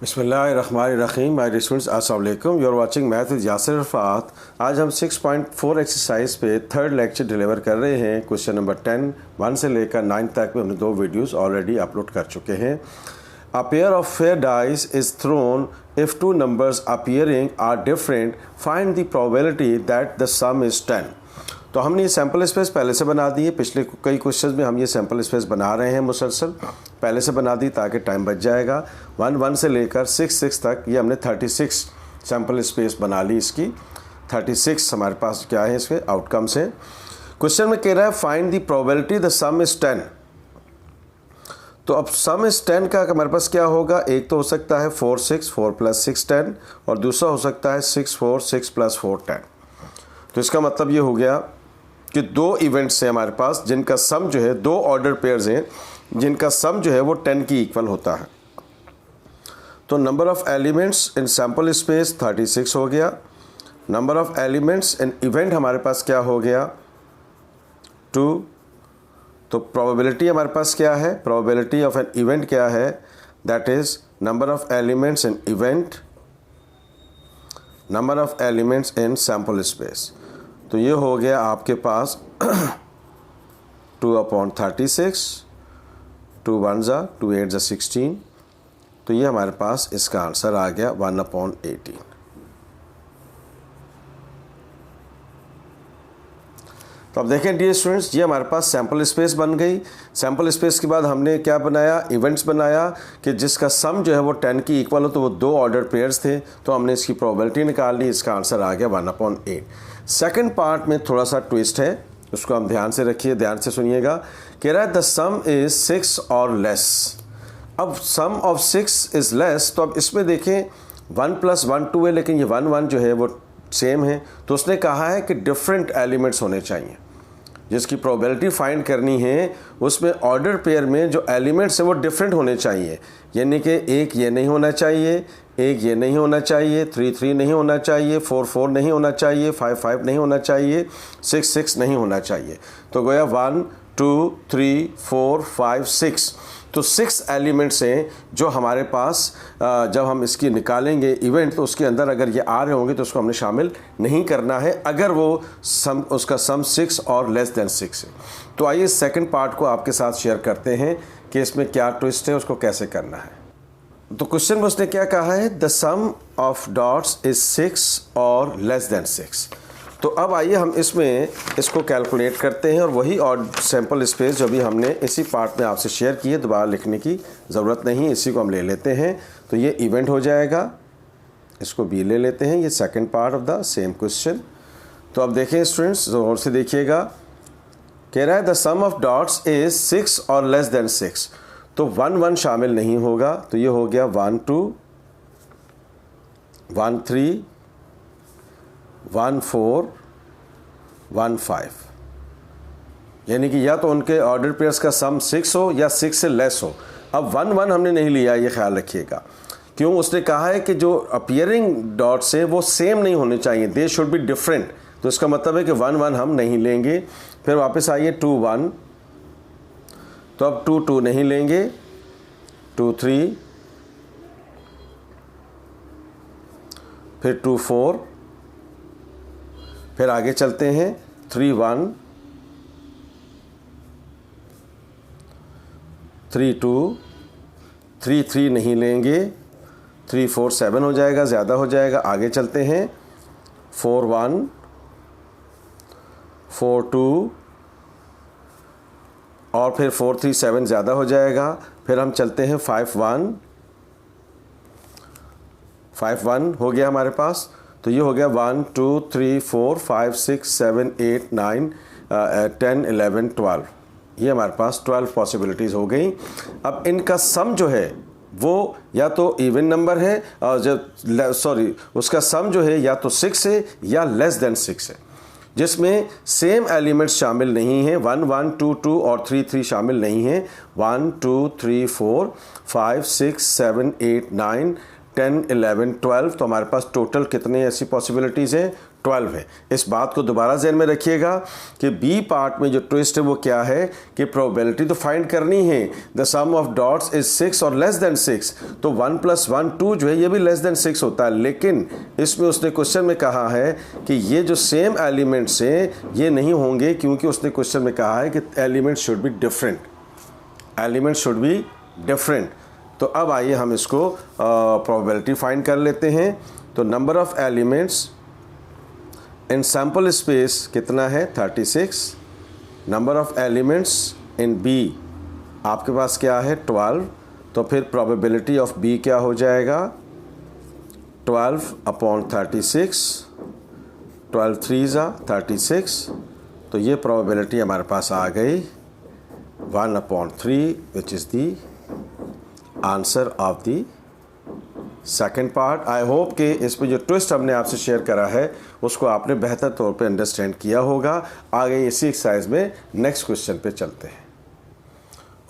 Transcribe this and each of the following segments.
बिस्मिल्लाहिर्रहमानिर्रहीम। My dear students, अस्सलाम वालेकुम। You are watching math with Yasir Rafat. आज हम 6.4 एक्सरसाइज पे थर्ड लेक्चर डिलीवर कर रहे हैं। क्वेश्चन नंबर 10 1 से लेकर 9 तक में हमने 2 वीडियोस ऑलरेडी अपलोड कर चुके हैं। A pair of fair dice is thrown if two numbers appearing are different, find the probability that the sum is 10। तो हमने ये सैम्पल स्पेस पहले से बना दी है। पिछले कई क्वेश्चंस में हम ये सैम्पल स्पेस बना रहे हैं, मुसलसल पहले से बना दी ताकि टाइम बच जाएगा। 1 से लेकर 6 तक ये हमने 36 सैम्पल स्पेस बना ली। इसकी 36 हमारे पास क्या है, इसके आउटकम्स हैं। क्वेश्चन में कह रहा है find the probability the sum is 10। तो अब सम इज़ 10 का हमारे पास क्या होगा? एक तो हो सकता है 4 6 4 + 6 10, और दूसरा हो सकता है 6 4 6 + 4 10। तो इसका मतलब ये हो गया कि 2 इवेंट्स हैं हमारे पास जिनका सम जो है, 2 ऑर्डर पेयर्स हैं जिनका सम जो है वो 10 की इक्वल होता है। तो number of elements in sample space 36 हो गया। Number of elements in event हमारे पास क्या हो गया? 2। तो प्रोबेबिलिटी हमारे पास क्या है? प्रोबेबिलिटी ऑफ एन इवेंट क्या है? That is number of elements in event, number of elements in sample space. तो ये हो गया आपके पास 2/36, 2 1 ज़ा 2 8 ज़ा 16। तो ये हमारे पास इसका आंसर आ गया 1/18। तो अब देखें डियर स्टूडेंट्स, ये हमारे पास सैम्पल स्पेस बन गई। सैम्पल स्पेस के बाद हमने क्या बनाया? इवेंट्स बनाया कि जिसका सम जो है वो 10 की इक्वल हो। तो वो 2 ऑर्डर पेयर्स थे, तो हमने इसकी प्रोबेबिलिटी निकाल ली। इसका आंसर आ गया 1/8। सेकंड पार्ट में थोड़ा सा ट्विस्ट है, उसको हम ध्यान से रखिए, ध्यान से सुनिएगा। कह रहा है the sum is 6 or less. अब सम ऑफ 6 इज़ लेस, तो अब इसमें देखें 1 + 1 2 है, लेकिन ये 1 1 जो है वो सेम है। तो उसने कहा है कि डिफरेंट एलिमेंट्स होने चाहिए। जिसकी प्रोबेबिलिटी फाइंड करनी है उसमें ऑर्डर पेयर में जो एलिमेंट्स हैं वो डिफरेंट होने चाहिए। यानी कि एक ये नहीं होना चाहिए, एक ये नहीं होना चाहिए, 3 3 नहीं होना चाहिए, 4 4 नहीं होना चाहिए, 5 5 नहीं होना चाहिए, 6 6 नहीं होना चाहिए। तो गोया 1 2 3 4 5 6। तो 6 एलिमेंट्स हैं जो हमारे पास जब हम इसकी निकालेंगे इवेंट, तो उसके अंदर अगर ये आ रहे होंगे तो उसको हमने शामिल नहीं करना है अगर वो उसका सम 6 और लेस देन 6 है। तो आइए सेकंड पार्ट को आपके साथ शेयर करते हैं कि इसमें क्या ट्विस्ट है, उसको कैसे करना है। तो क्वेश्चन में उसने क्या कहा है? The sum of dots is 6 or less than 6। तो अब आइए हम इसमें इसको कैलकुलेट करते हैं, और वही और सैम्पल स्पेस जो भी हमने इसी पार्ट में आपसे शेयर की है, दोबारा लिखने की ज़रूरत नहीं, इसी को हम ले लेते हैं। तो ये इवेंट हो जाएगा, इसको भी ले लेते हैं। ये second part of the same question. तो अब देखें स्टूडेंट्स, ज़ोर से देखिएगा। कह रहा है the sum of dots is 6 or less than 6। तो 1 1 शामिल नहीं होगा, तो ये हो गया 1 2 1 3 1 4 1 5। यानी कि या तो उनके ऑर्डर पेयर्स का सम 6 हो या 6 से लेस हो। अब 1 1 हमने नहीं लिया, ये ख्याल रखिएगा। क्यों? उसने कहा है कि जो अपीयरिंग डॉट्स हैं वो सेम नहीं होने चाहिए, दे शुड बी डिफरेंट। तो इसका मतलब है कि 1 1 हम नहीं लेंगे। फिर वापस आइए 2 1, तो अब 2 2 नहीं लेंगे, 2 3, फिर 2 4, फिर आगे चलते हैं 3 1, 3 2, 3 3 नहीं लेंगे, 3 4 7 हो जाएगा, ज़्यादा हो जाएगा। आगे चलते हैं 4 1, 4 2, और फिर 4 3 7 ज़्यादा हो जाएगा। फिर हम चलते हैं 5 1, 5 1 हो गया हमारे पास। तो ये हो गया 1 2 3 4 5 6 7 8 9 10 11 12। ये हमारे पास 12 पॉसिबिलिटीज़ हो गई। अब इनका सम जो है वो या तो इवन नंबर है, और उसका सम जो है या तो 6 है या लेस देन 6 है, जिसमें सेम एलिमेंट्स शामिल नहीं हैं। 1 1 2 2 और 3 3 शामिल नहीं हैं। 1 2 3 4 5 6 7 8 9 10 11 12। तो हमारे पास टोटल कितने ऐसी पॉसिबिलिटीज़ हैं? 12 है। इस बात को दोबारा ज़हन में रखिएगा कि बी पार्ट में जो ट्विस्ट है वो क्या है कि प्रोबेबिलिटी तो फाइंड करनी है। The sum of dots is 6 or less than 6, तो 1 + 1 2 जो है ये भी लेस देन 6 होता है। लेकिन इसमें उसने क्वेश्चन में कहा है कि ये जो सेम एलिमेंट्स हैं ये नहीं होंगे, क्योंकि उसने क्वेश्चन में कहा है कि elements should be different, elements should be different. तो अब आइए हम इसको प्रोबेबिलिटी फाइंड कर लेते हैं। तो number of elements in sample space कितना है 36। Number of elements in B आपके पास क्या है 12। तो फिर प्रोबेबिलिटी ऑफ बी क्या हो जाएगा 12/36, 12 3s are 36। तो ये प्रोबेबिलिटी हमारे पास आ गई 1/3 which is the answer of the second part. I hope कि इसमें जो ट्विस्ट हमने आपसे शेयर करा है उसको आपने बेहतर तौर पे अंडरस्टैंड किया होगा। आगे इसी एक्सरसाइज में नेक्स्ट क्वेश्चन पे चलते हैं।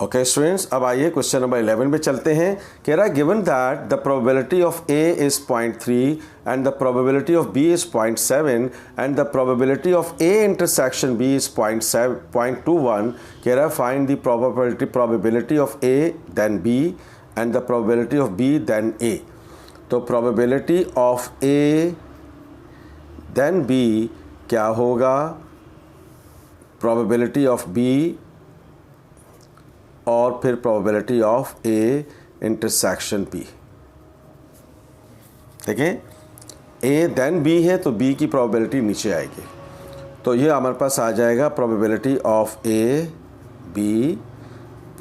ओके स्टूडेंट्स, अब आइए क्वेश्चन नंबर 11 पे चलते हैं। कह रहा है given that the probability of A is 0.3 and the probability of B is 0.7 and the probability of A intersection B is 0.21। कह रहा है find the probability of A then B and the probability of B then A. तो probability of A then B क्या होगा, probability of B और फिर probability of A intersection B. ठीक है, ए देन बी है तो बी की प्रोबेबिलिटी नीचे आएगी। तो ये हमारे पास आ जाएगा probability of A B,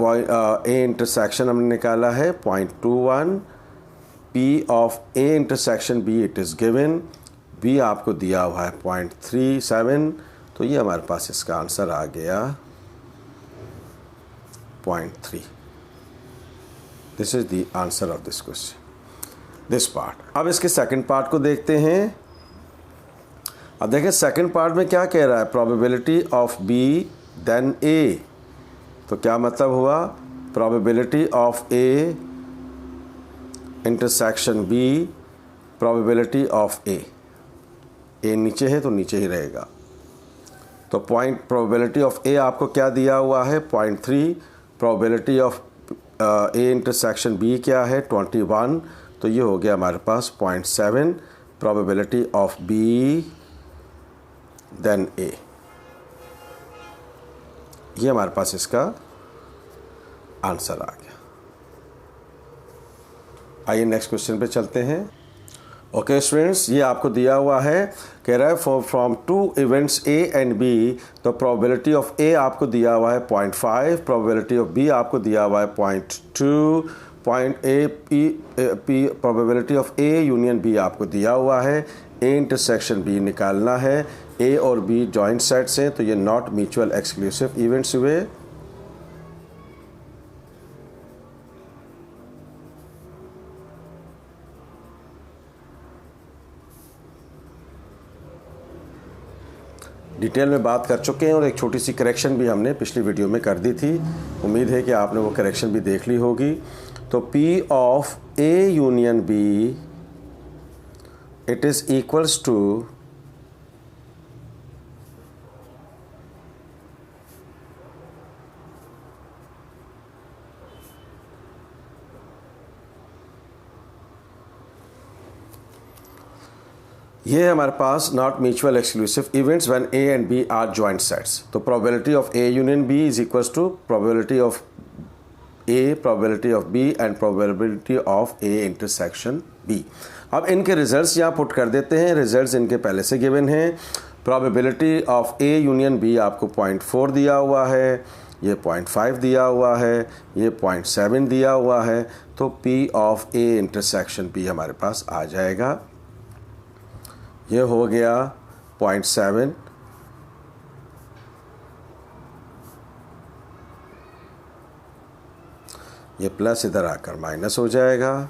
A intersection हमने निकाला है 0.21, P of A intersection B it is given, B आपको दिया हुआ है 0.37। तो ये हमारे पास इसका आंसर आ गया 0.3। This is the answer of this question, this part. अब इसके सेकंड पार्ट को देखते हैं। अब देखिए सेकंड पार्ट में क्या कह रहा है, probability of B then A. तो क्या मतलब हुआ, probability of A intersection B, probability of A नीचे है तो नीचे ही रहेगा। तो प्रोबेबिलिटी ऑफ ए आपको क्या दिया हुआ है 0.3, probability of A intersection B क्या है 21। तो ये हो गया हमारे पास 0.7, probability of B then A. ये हमारे पास इसका आंसर आ गया। आइए नेक्स्ट क्वेश्चन पे चलते हैं। ओके स्टूडेंट्स, ये आपको दिया हुआ है, कह रहा है from two events A and B. तो प्रोबेबिलिटी ऑफ ए आपको दिया हुआ है 0.5, प्रोबेबिलिटी ऑफ बी आपको दिया हुआ है 0.2, probability of A union B आपको दिया हुआ है। ए इंटरसेक्शन बी निकालना है। ए और बी जॉइंट सेट्स हैं तो ये नॉट म्यूचुअल एक्सक्लूसिव इवेंट्स हुए। डिटेल में बात कर चुके हैं और एक छोटी सी करेक्शन भी हमने पिछली वीडियो में कर दी थी। उम्मीद है कि आपने वो करेक्शन भी देख ली होगी। तो P of A union B it is equals to ये है हमारे पास not mutual exclusive events when A and B are joint sets. तो probability of A union B is equals to probability of A, probability of B and probability of A intersection B. अब इनके results यहाँ put कर देते हैं। Results इनके पहले से गिवन हैं। Probability of A union B आपको 0.4 दिया हुआ है, ये 0.5 दिया हुआ है, ये 0.7 दिया हुआ है। तो P of A intersection B हमारे पास आ जाएगा, ये हो गया 0.7। ये प्लस इधर आकर माइनस हो जाएगा,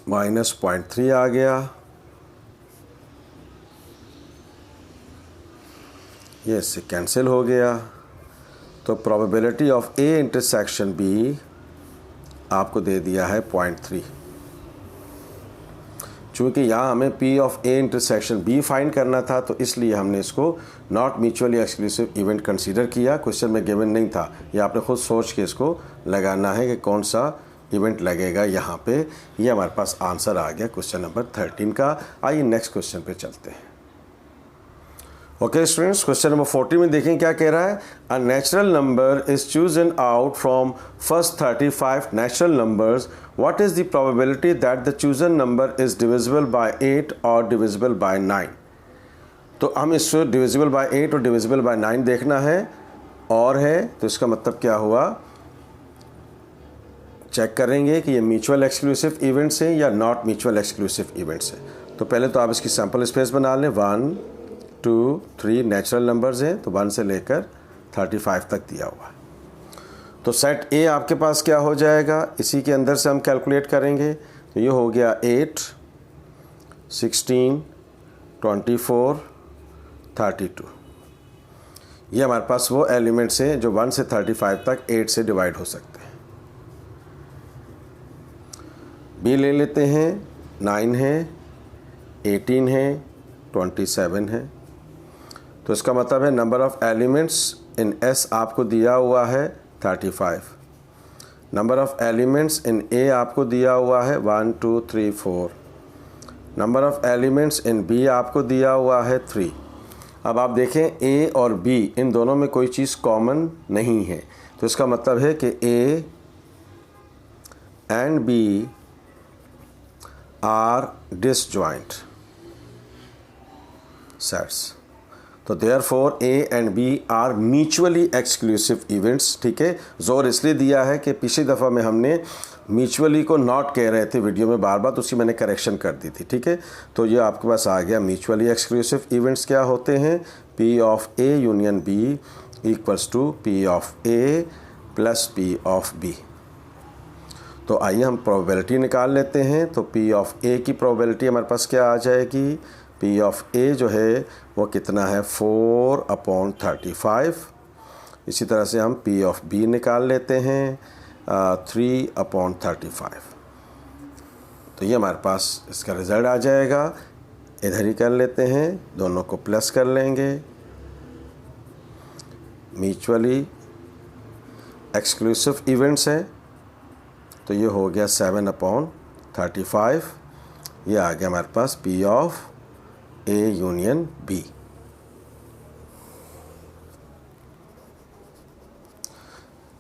-0.3 आ गया, ये इससे कैंसिल हो गया। तो probability of A intersection B आपको दे दिया है 0.3। चूँकि यहाँ हमें P of A intersection B find करना था, तो इसलिए हमने इसको not mutually exclusive event consider किया। क्वेश्चन में गिवन नहीं था, ये आपने खुद सोच के इसको लगाना है कि कौन सा इवेंट लगेगा यहाँ पे। ये हमारे पास आंसर आ गया क्वेश्चन नंबर 13 का। आइए नेक्स्ट क्वेश्चन पे चलते हैं। ओके स्टूडेंट्स, क्वेश्चन नंबर 40 में देखें क्या कह रहा है। A natural number is chosen out from first 35 natural numbers, what is the probability that the chosen number is divisible by 8 और डिविजिबल बाय 9। तो हम इसको डिविजिबल बाय 8 और डिविजिबल बाय 9 देखना है, और है तो इसका मतलब क्या हुआ, चेक करेंगे कि ये म्यूचुअल एक्सक्लूसिव इवेंट्स हैं या नॉट म्यूचुअल एक्सक्लूसिव इवेंट्स हैं। तो पहले तो आप इसकी सैम्पल स्पेस बना लें। 1 2 3 नेचुरल नंबर्स हैं, तो 1 से लेकर 35 तक दिया हुआ है। तो सेट ए आपके पास क्या हो जाएगा, इसी के अंदर से हम कैलकुलेट करेंगे। तो ये हो गया 8 16 24 32। ये हमारे पास वो एलिमेंट्स हैं जो 1 से 35 तक 8 से डिवाइड हो सकते हैं। बी ले लेते हैं, 9 है, 18 है, 27 है। तो इसका मतलब है number of elements in S आपको दिया हुआ है 35। Number of elements in A आपको दिया हुआ है 1 2 3 4। Number of elements in B आपको दिया हुआ है 3। अब आप देखें ए और बी इन दोनों में कोई चीज़ कॉमन नहीं है, तो इसका मतलब है कि A and B are disjoint sets. तो therefore A and B are mutually exclusive events. ठीक है, जोर इसलिए दिया है कि पिछली दफ़ा में हमने म्यूचुअली को नॉट कह रहे थे वीडियो में बार बार, तो उसकी मैंने करेक्शन कर दी थी। ठीक है, तो ये आपके पास आ गया म्यूचुअली एक्सक्लूसिव इवेंट्स क्या होते हैं, P of A union B equals to P of A plus P of B. तो आइए हम प्रोबेबिलिटी निकाल लेते हैं। तो पी ऑफ ए की प्रोबेबिलिटी हमारे पास क्या आ जाएगी, पी ऑफ ए जो है वो कितना है 4/35। इसी तरह से हम पी ऑफ बी निकाल लेते हैं 3/35। तो ये हमारे पास इसका रिज़ल्ट आ जाएगा। इधर ही कर लेते हैं, दोनों को प्लस कर लेंगे। म्यूचुअली एक्सक्लूसिव इवेंट्स हैं, तो ये हो गया 7/35। ये आ गया हमारे पास P of A union B.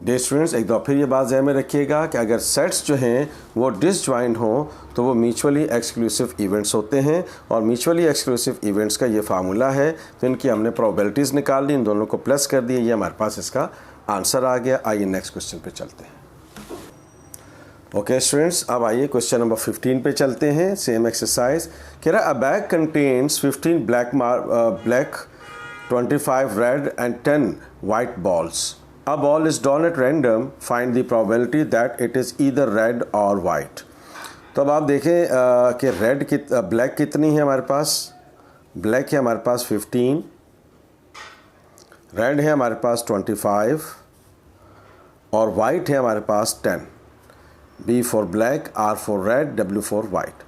Dear students, एक दो फिर ये बात ज़हन में रखिएगा कि अगर सेट्स जो हैं वो डिसजॉइंट हों तो वो म्यूचुअली एक्सक्लूसिव इवेंट्स होते हैं, और म्यूचुअली एक्सक्लूसिव इवेंट्स का ये फार्मूला है। तो इनकी हमने प्रोबेबिलिटीज़ निकाल ली, इन दोनों को प्लस कर दिए, ये हमारे पास इसका आंसर आ गया। आइए नेक्स्ट क्वेश्चन पे चलते हैं। ओके स्टूडेंट्स, अब आइए क्वेश्चन नंबर 15 पे चलते हैं। सेम एक्सरसाइज कह रहा है, अ bag contains 15 black 25 red and 10 white balls. A ball is drawn at random. Find the probability that it is either red or white. तो अब आप देखें कि ब्लैक कितनी है हमारे पास, ब्लैक है हमारे पास 15, रेड है हमारे पास 25 और वाइट है हमारे पास 10। B for black, R for red, W for white.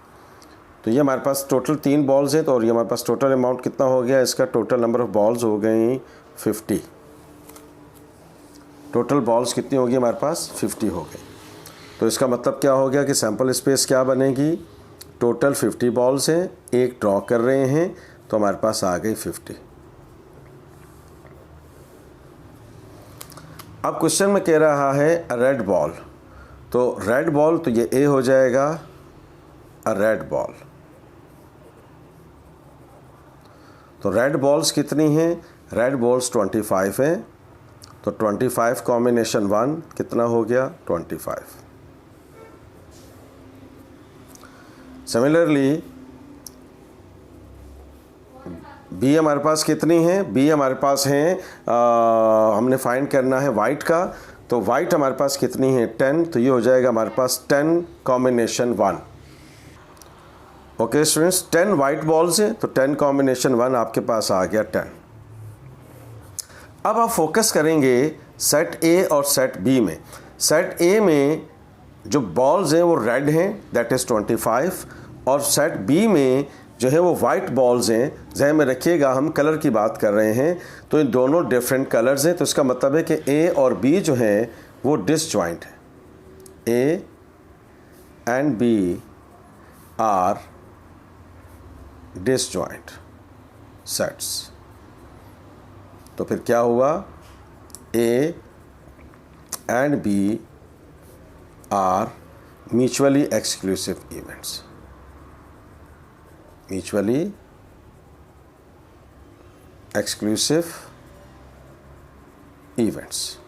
तो ये हमारे पास टोटल 3 बॉल्स हैं, तो और ये हमारे पास टोटल अमाउंट कितना हो गया, इसका टोटल नंबर ऑफ बॉल्स हो गई 50। टोटल बॉल्स कितनी होगी हमारे पास 50 हो गई। तो इसका मतलब क्या हो गया कि सैम्पल स्पेस क्या बनेगी, टोटल 50 बॉल्स हैं, एक ड्रॉ कर रहे हैं, तो हमारे पास आ गई 50। अब क्वेश्चन में कह रहा है रेड बॉल, तो रेड बॉल तो ये ए हो जाएगा, अ रेड बॉल। तो रेड बॉल्स कितनी हैं, रेड बॉल्स 25 हैं, तो 25 कॉम्बिनेशन 1 कितना हो गया 25। सिमिलरली बी हमारे पास कितनी है, बी हमारे पास हैं हमने फाइंड करना है वाइट का, तो वाइट हमारे पास कितनी है 10, तो ये हो जाएगा हमारे पास 10 combination 1। Okay students, 10 white balls हैं, तो 10 कॉम्बिनेशन 1 आपके पास आ गया 10। अब आप फोकस करेंगे सेट ए और सेट बी में। सेट ए में जो बॉल्स हैं वो रेड हैं, दैट इज़ 25, और सेट बी में जो है वो वाइट बॉल्स हैं। ज़हन में रखिएगा हम कलर की बात कर रहे हैं, तो इन दोनों डिफरेंट कलर्स हैं, तो इसका मतलब है कि ए और बी जो हैं वो डिसजॉइंट है। A and B are disjoint sets. तो फिर क्या हुआ, A and B are mutually exclusive events. Mutually exclusive events.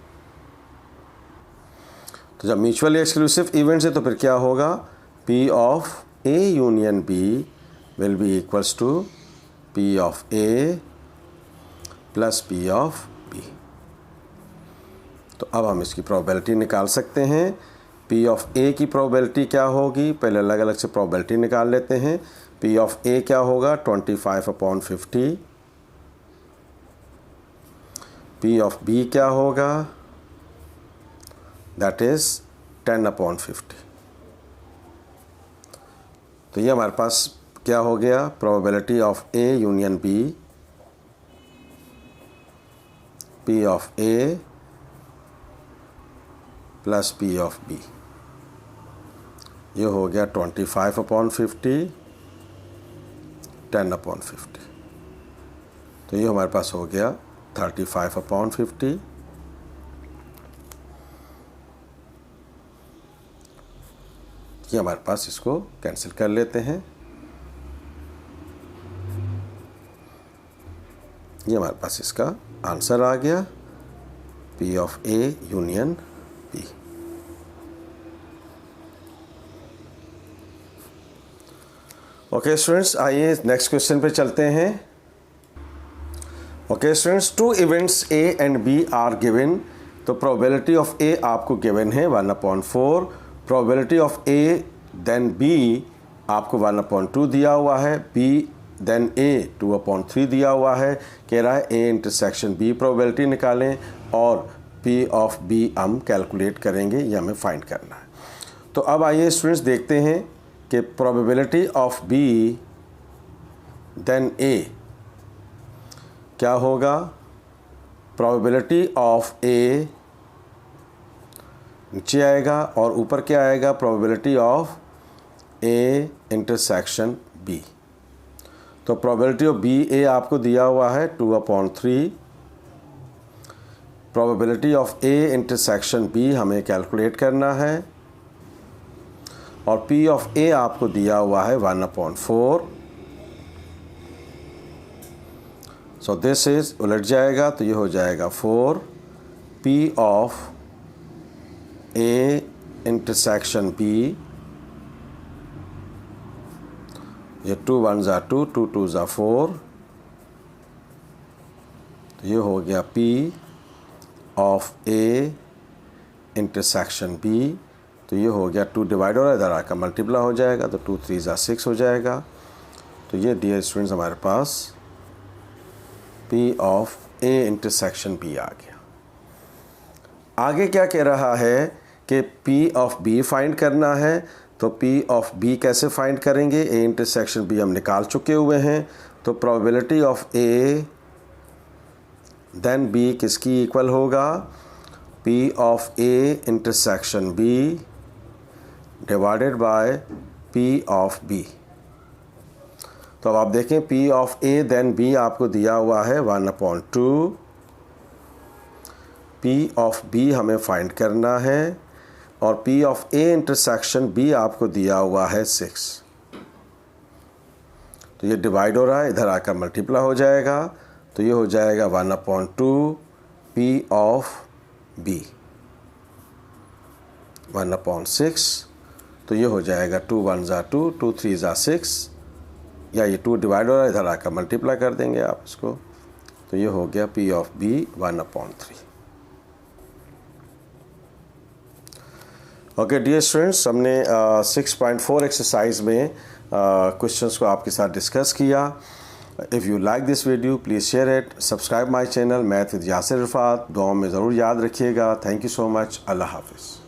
तो जब म्यूचुअली एक्सक्लूसिव इवेंट्स है तो फिर क्या होगा, P of A union B will be equals to P of A plus P of B। तो अब हम इसकी प्रोबेबिलिटी निकाल सकते हैं। P ऑफ A की प्रोबेबिलिटी क्या होगी, पहले अलग अलग से प्रोबेबिलिटी निकाल लेते हैं। P ऑफ A क्या होगा, 25/50। P ऑफ B क्या होगा, दैट इज़ 10/50। तो ये हमारे पास क्या हो गया, probability of A union B, P of A plus P of B। ये हो गया 25/50, 10/50। तो ये हमारे पास हो गया 35/50। ये हमारे पास, इसको कैंसिल कर लेते हैं। ये हमारे पास इसका आंसर आ गया, P of A union B। Okay students, आइए नेक्स्ट क्वेश्चन पे चलते हैं। Okay students, 2 events A and B are given. तो प्रोबेबिलिटी ऑफ A आपको गिवन है 1/4, probability of A then B आपको 1/2 दिया हुआ है, B देन A 2/3 दिया हुआ है। कह रहा है A इंटरसेक्शन B प्रोबेबिलिटी निकालें और P ऑफ B हम कैलकुलेट करेंगे, ये हमें फाइंड करना है। तो अब आइए स्टूडेंट्स देखते हैं कि probability of B then A क्या होगा। प्रोबेबिलिटी ऑफ A नीचे आएगा और ऊपर क्या आएगा, probability of A intersection B। तो प्रोबेबिलिटी ऑफ B A आपको दिया हुआ है 2/3। Probability of A intersection B हमें कैलकुलेट करना है और P ऑफ A आपको दिया हुआ है 1/4। सो दिस इज उलट जाएगा, तो ये हो जाएगा 4 P of A intersection B। ये 2 1s are 2, 2 2s are 4। तो ये हो गया P of A intersection B। तो ये हो गया 2 डिवाइड हो रहा है, इधर आकर मल्टीप्लाई हो जाएगा, तो 2 3s are 6 हो जाएगा। तो ये डियर स्टूडेंट्स हमारे पास P of A intersection B आ गया। आगे क्या कह रहा है कि P ऑफ B फाइंड करना है। तो P ऑफ B कैसे फाइंड करेंगे, A इंटरसेक्शन B हम निकाल चुके हुए हैं। तो probability of A then B किसकी इक्वल होगा, P of A intersection B divided by P of B। तो अब आप देखें P of A then B आपको दिया हुआ है 1/2। P ऑफ B हमें फाइंड करना है और P of A intersection B आपको दिया हुआ है 6। तो ये डिवाइड हो रहा है, इधर आकर मल्टीप्लाई हो जाएगा, तो ये हो जाएगा 1/2 P ऑफ B 1/6। तो ये हो जाएगा 2 1s are 2, 2 3s are 6, या ये 2 डिवाइड हो रहा है, इधर आकर मल्टीप्लाई कर देंगे आप इसको। तो ये हो गया P of B 1/3। Okay dear students, हमने 6.4 एक्सरसाइज में क्वेश्चंस को आपके साथ डिस्कस किया। If you like this video please share it, subscribe my channel math with Yasir Rafat. दुआ में ज़रूर याद रखिएगा। Thank you so much. Allah हाफिज़।